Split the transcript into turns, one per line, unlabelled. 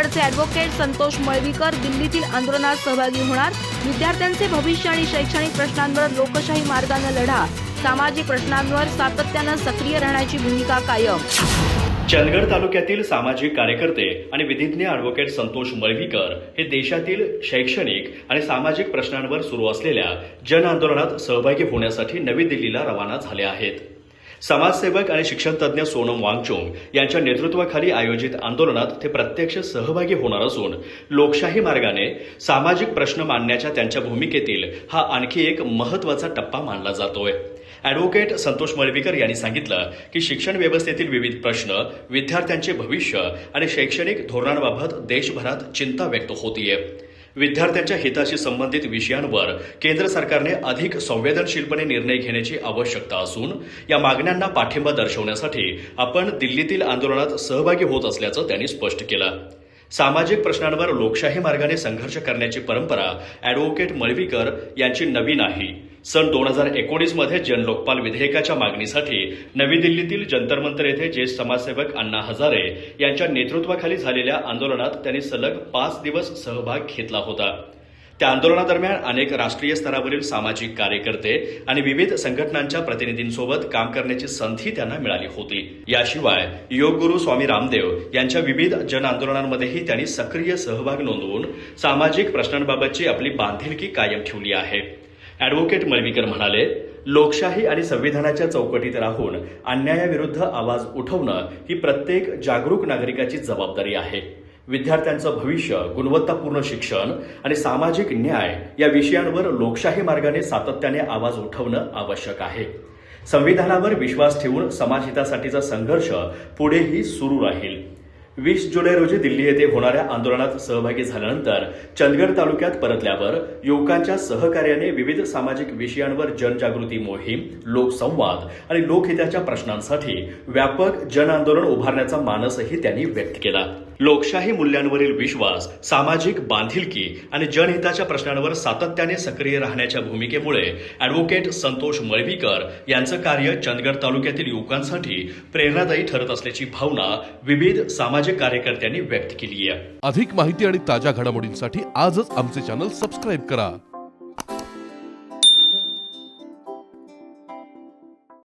पक्षाचे ॲडव्होकेट संतोष मळवीकर दिल्लीतील आंदोलनात सहभागी होणार। विद्यार्थ्यांचे भविष्य आणि शैक्षणिक प्रश्नांवर लोकशाही मार्गाने लढा, सामाजिक प्रश्नांवर सातत्याने सक्रिय राहण्याची भूमिका कायम।
चंदगड तालुक्यातील सामाजिक कार्यकर्ते आणि विधिज्ञ ॲडव्होकेट संतोष मळवीकर हे देशातील शैक्षणिक आणि सामाजिक प्रश्नांवर सुरू असलेल्या जन आंदोलनात सहभागी होण्यासाठी नवी दिल्लीला रवाना झाले आहेत। समाजसेवक आणि शिक्षणतज्ञ सोनम वांगचुक यांच्या नेतृत्वाखाली आयोजित आंदोलनात ते प्रत्यक्ष सहभागी होणार असून लोकशाही मार्गाने सामाजिक प्रश्न मांडण्याच्या त्यांच्या भूमिकेतील हा आणखी एक महत्त्वाचा टप्पा मानला जातोय। ॲडव्होकेट संतोष मळवीकर यांनी सांगितलं की शिक्षण व्यवस्थेतील विविध प्रश्न, विद्यार्थ्यांचे भविष्य आणि शैक्षणिक धोरणांबाबत देशभरात चिंता व्यक्त होतीये। विद्यार्थ्यांच्या हिताशी संबंधित विषयांवर केंद्र सरकारने अधिक संवेदनशीलपणे निर्णय घेण्याची आवश्यकता असून या मागण्यांना पाठिंबा दर्शवण्यासाठी आपण दिल्लीतील आंदोलनात सहभागी होत असल्याचं त्यांनी स्पष्ट केलं। सामाजिक प्रश्नांवर लोकशाही मार्गाने संघर्ष करण्याची परंपरा ॲडव्होकेट मळवीकर यांची नवी नाही। सन 2019 मध्ये जन लोकपाल विधेयकाच्या मागणीसाठी नवी दिल्लीतील जंतर मंतर येथे ज्येष्ठ समाजसेवक अण्णा हजारे यांच्या नेतृत्वाखाली झालेल्या आंदोलनात त्यांनी सलग 5 दिवस सहभाग घेतला होता। त्या आंदोलनादरम्यान अनेक राष्ट्रीय स्तरावरील सामाजिक कार्यकर्ते आणि विविध संघटनांच्या प्रतिनिधींसोबत काम करण्याची संधी त्यांना मिळाली होती। याशिवाय योगगुरू स्वामी रामदेव यांच्या विविध जन आंदोलनांमध्येही त्यांनी सक्रिय सहभाग नोंदवून सामाजिक प्रश्नांबाबतची आपली बांधिलकी कायम ठेवली आहे। ॲडव्होकेट मळवीकर म्हणाले, लोकशाही आणि संविधानाच्या चौकटीत राहून अन्यायाविरुद्ध आवाज उठवणं ही प्रत्येक जागरूक नागरिकाची जबाबदारी आहे। विद्यार्थ्यांचं भविष्य, गुणवत्तापूर्ण शिक्षण आणि सामाजिक न्याय या विषयांवर लोकशाही मार्गाने सातत्याने आवाज उठवणं आवश्यक आहे। संविधानावर विश्वास ठेवून समाजहितासाठीचा संघर्ष पुढेही सुरू राहील। 20 जुलै रोजी दिल्ली येथे होणाऱ्या आंदोलनात सहभागी झाल्यानंतर चंदगड तालुक्यात परतल्यावर युवकांच्या सहकार्याने विविध सामाजिक विषयांवर जनजागृती मोहीम, लोकसंवाद आणि लोकहिताच्या प्रश्नांसाठी व्यापक जन आंदोलन उभारण्याचा मानसही त्यांनी व्यक्त केला। लोकशाही मूल्यांवरील विश्वास, सामाजिक बांधिलकी आणि जनहिताच्या प्रश्नांवर सातत्याने सक्रिय राहण्याच्या भूमिकेमुळे ॲडव्होकेट संतोष मळवीकर यांचं कार्य चंदगड तालुक्यातील युवकांसाठी प्रेरणादायी ठरत असल्याची भावना विविध सामाजिक कार्यकर्त्यांनी व्यक्त केली आहे।
अधिक माहिती आणि ताज्या घडामोडींसाठी आजच आमचे चॅनल सबस्क्राईब करा।